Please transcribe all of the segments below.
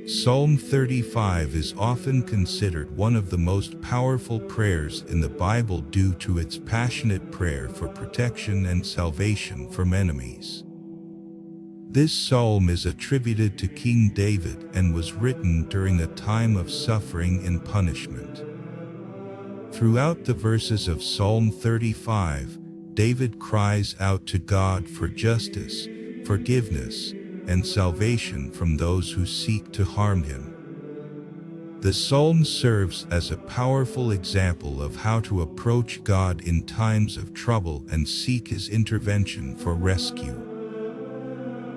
Psalm 35 is often considered one of the most powerful prayers in the Bible due to its passionate prayer for protection and salvation from enemies. This psalm is attributed to King David and was written during a time of suffering and punishment. Throughout the verses of Psalm 35, David cries out to God for justice, forgiveness, and salvation from those who seek to harm him. The psalm serves as a powerful example of how to approach God in times of trouble and seek his intervention for rescue.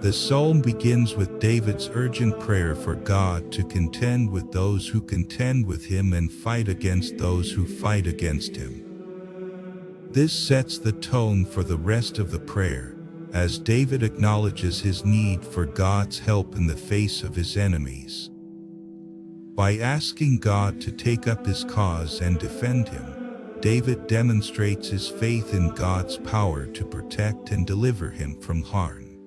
The psalm begins with David's urgent prayer for God to contend with those who contend with him and fight against those who fight against him. This sets the tone for the rest of the prayer, as David acknowledges his need for God's help in the face of his enemies. By asking God to take up his cause and defend him, David demonstrates his faith in God's power to protect and deliver him from harm.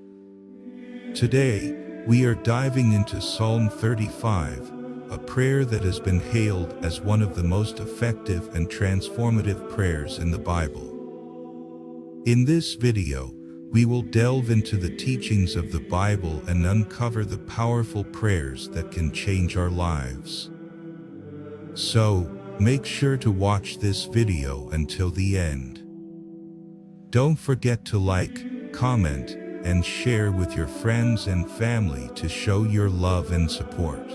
Today, we are diving into Psalm 35, a prayer that has been hailed as one of the most effective and transformative prayers in the Bible. In this video, we will delve into the teachings of the Bible and uncover the powerful prayers that can change our lives. So, make sure to watch this video until the end. Don't forget to like, comment, and share with your friends and family to show your love and support.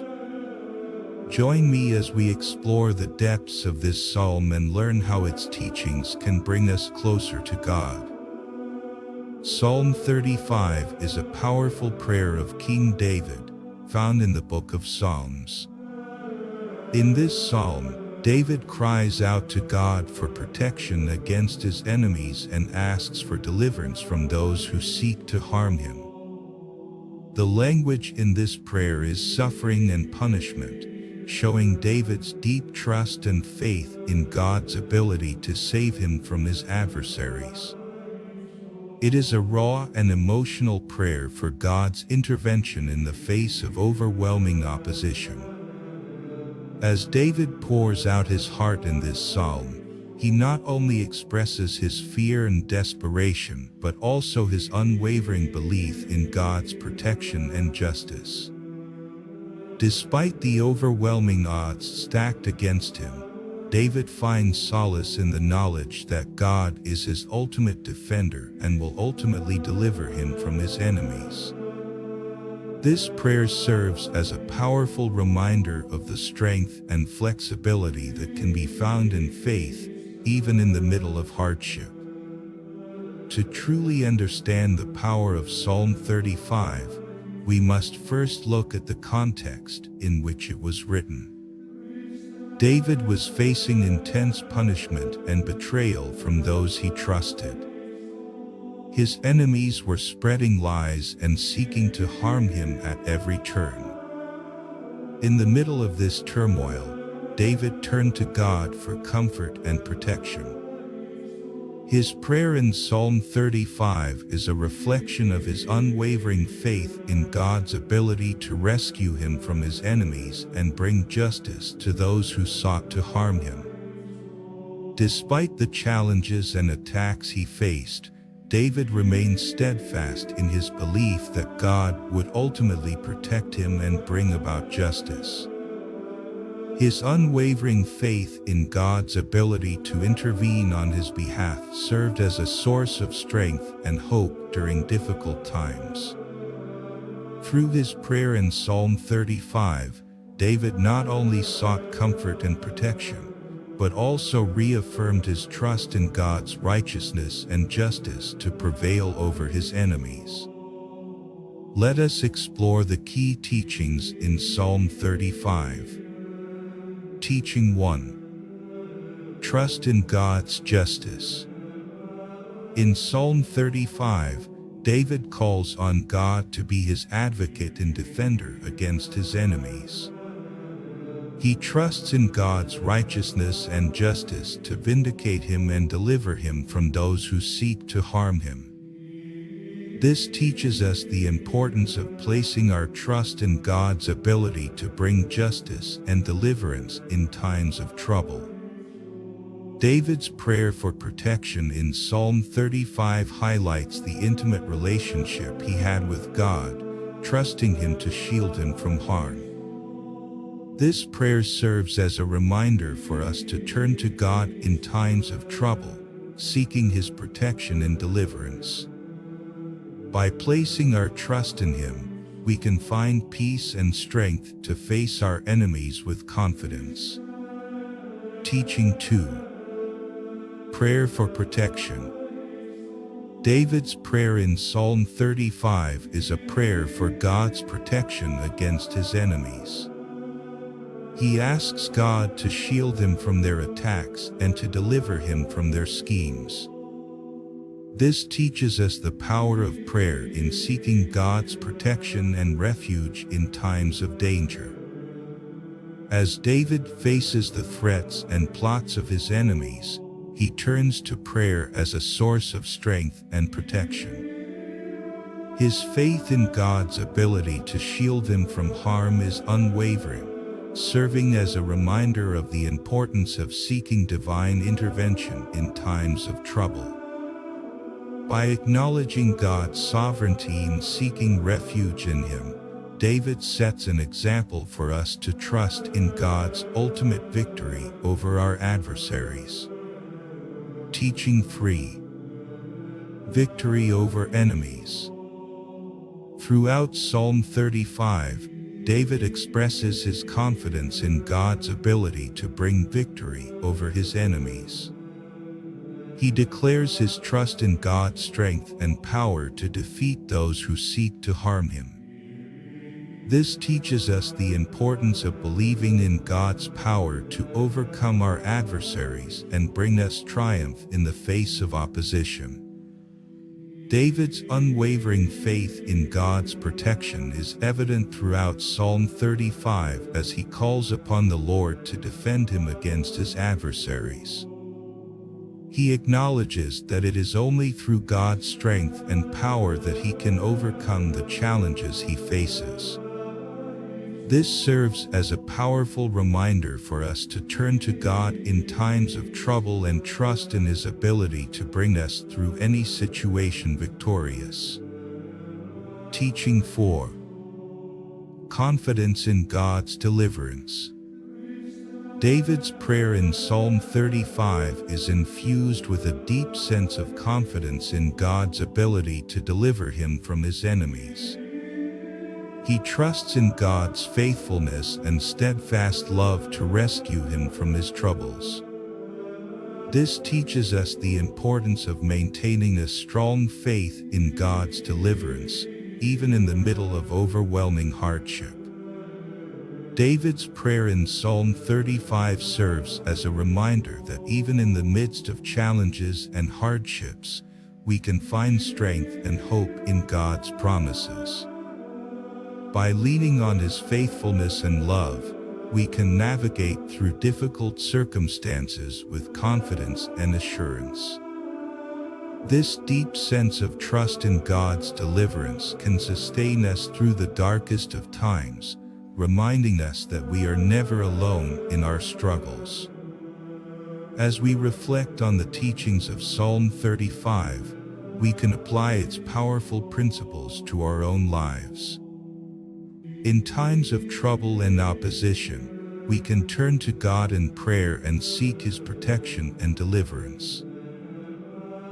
Join me as we explore the depths of this psalm and learn how its teachings can bring us closer to God. Psalm 35 is a powerful prayer of King David, found in the book of Psalms. In this psalm, David cries out to God for protection against his enemies and asks for deliverance from those who seek to harm him. The language in this prayer is suffering and punishment, showing David's deep trust and faith in God's ability to save him from his adversaries. It is a raw and emotional prayer for God's intervention in the face of overwhelming opposition. As David pours out his heart in this psalm, he not only expresses his fear and desperation, but also his unwavering belief in God's protection and justice. Despite the overwhelming odds stacked against him, David finds solace in the knowledge that God is his ultimate defender and will ultimately deliver him from his enemies. This prayer serves as a powerful reminder of the strength and flexibility that can be found in faith, even in the middle of hardship. To truly understand the power of Psalm 35, we must first look at the context in which it was written. David was facing intense punishment and betrayal from those he trusted. His enemies were spreading lies and seeking to harm him at every turn. In the middle of this turmoil, David turned to God for comfort and protection. His prayer in Psalm 35 is a reflection of his unwavering faith in God's ability to rescue him from his enemies and bring justice to those who sought to harm him. Despite the challenges and attacks he faced, David remained steadfast in his belief that God would ultimately protect him and bring about justice. His unwavering faith in God's ability to intervene on his behalf served as a source of strength and hope during difficult times. Through his prayer in Psalm 35, David not only sought comfort and protection, but also reaffirmed his trust in God's righteousness and justice to prevail over his enemies. Let us explore the key teachings in Psalm 35. Teaching 1. Trust in God's justice. In Psalm 35, David calls on God to be his advocate and defender against his enemies. He trusts in God's righteousness and justice to vindicate him and deliver him from those who seek to harm him. This teaches us the importance of placing our trust in God's ability to bring justice and deliverance in times of trouble. David's prayer for protection in Psalm 35 highlights the intimate relationship he had with God, trusting Him to shield him from harm. This prayer serves as a reminder for us to turn to God in times of trouble, seeking His protection and deliverance. By placing our trust in Him, we can find peace and strength to face our enemies with confidence. Teaching 2. Prayer for protection. David's prayer in Psalm 35 is a prayer for God's protection against his enemies. He asks God to shield him from their attacks and to deliver him from their schemes. This teaches us the power of prayer in seeking God's protection and refuge in times of danger. As David faces the threats and plots of his enemies, he turns to prayer as a source of strength and protection. His faith in God's ability to shield him from harm is unwavering, serving as a reminder of the importance of seeking divine intervention in times of trouble. By acknowledging God's sovereignty and seeking refuge in Him, David sets an example for us to trust in God's ultimate victory over our adversaries. Teaching 3. Victory over enemies. Throughout Psalm 35, David expresses his confidence in God's ability to bring victory over his enemies. He declares his trust in God's strength and power to defeat those who seek to harm him. This teaches us the importance of believing in God's power to overcome our adversaries and bring us triumph in the face of opposition. David's unwavering faith in God's protection is evident throughout Psalm 35 as he calls upon the Lord to defend him against his adversaries. He acknowledges that it is only through God's strength and power that he can overcome the challenges he faces. This serves as a powerful reminder for us to turn to God in times of trouble and trust in His ability to bring us through any situation victorious. Teaching 4. Confidence in God's deliverance. David's prayer in Psalm 35 is infused with a deep sense of confidence in God's ability to deliver him from his enemies. He trusts in God's faithfulness and steadfast love to rescue him from his troubles. This teaches us the importance of maintaining a strong faith in God's deliverance, even in the middle of overwhelming hardship. David's prayer in Psalm 35 serves as a reminder that even in the midst of challenges and hardships, we can find strength and hope in God's promises. By leaning on His faithfulness and love, we can navigate through difficult circumstances with confidence and assurance. This deep sense of trust in God's deliverance can sustain us through the darkest of times, reminding us that we are never alone in our struggles. As we reflect on the teachings of Psalm 35, we can apply its powerful principles to our own lives. In times of trouble and opposition, we can turn to God in prayer and seek His protection and deliverance.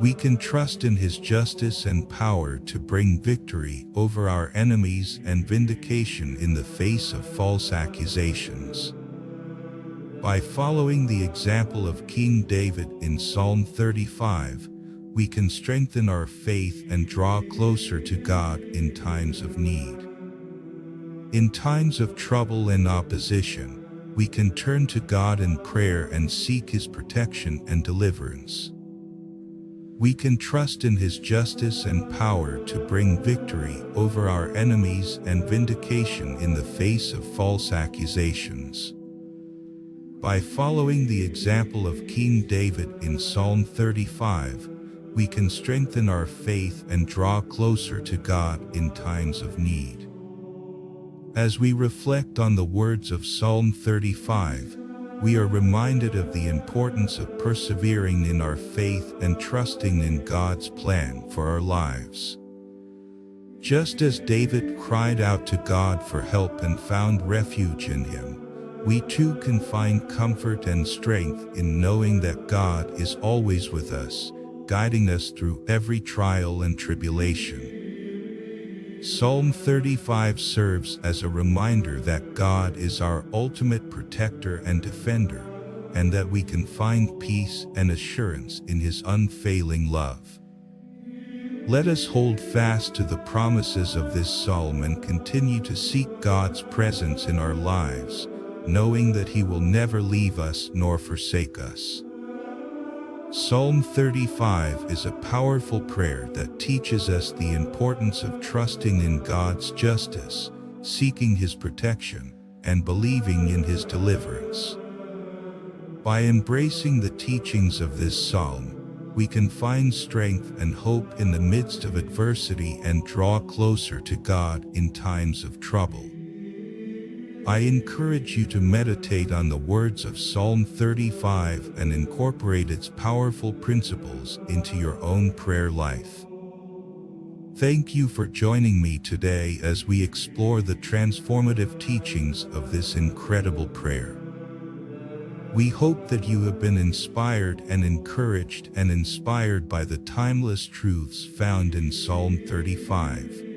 We can trust in His justice and power to bring victory over our enemies and vindication in the face of false accusations. By following the example of King David in Psalm 35, we can strengthen our faith and draw closer to God in times of need. In times of trouble and opposition, we can turn to God in prayer and seek His protection and deliverance. We can trust in His justice and power to bring victory over our enemies and vindication in the face of false accusations. By following the example of King David in Psalm 35, we can strengthen our faith and draw closer to God in times of need. As we reflect on the words of Psalm 35, we are reminded of the importance of persevering in our faith and trusting in God's plan for our lives. Just as David cried out to God for help and found refuge in Him, we too can find comfort and strength in knowing that God is always with us, guiding us through every trial and tribulation. Psalm 35 serves as a reminder that God is our ultimate protector and defender, and that we can find peace and assurance in His unfailing love. Let us hold fast to the promises of this psalm and continue to seek God's presence in our lives, knowing that He will never leave us nor forsake us. Psalm 35 is a powerful prayer that teaches us the importance of trusting in God's justice, seeking His protection, and believing in His deliverance. By embracing the teachings of this psalm, we can find strength and hope in the midst of adversity and draw closer to God in times of trouble. I encourage you to meditate on the words of Psalm 35 and incorporate its powerful principles into your own prayer life. Thank you for joining me today as we explore the transformative teachings of this incredible prayer. We hope that you have been inspired and encouraged and inspired by the timeless truths found in Psalm 35.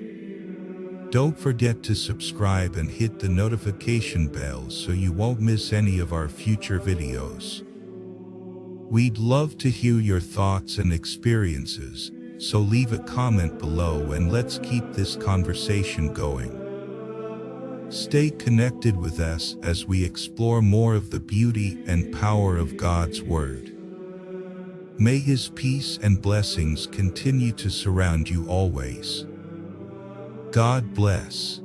Don't forget to subscribe and hit the notification bell so you won't miss any of our future videos. We'd love to hear your thoughts and experiences, so leave a comment below and let's keep this conversation going. Stay connected with us as we explore more of the beauty and power of God's Word. May His peace and blessings continue to surround you always. God bless.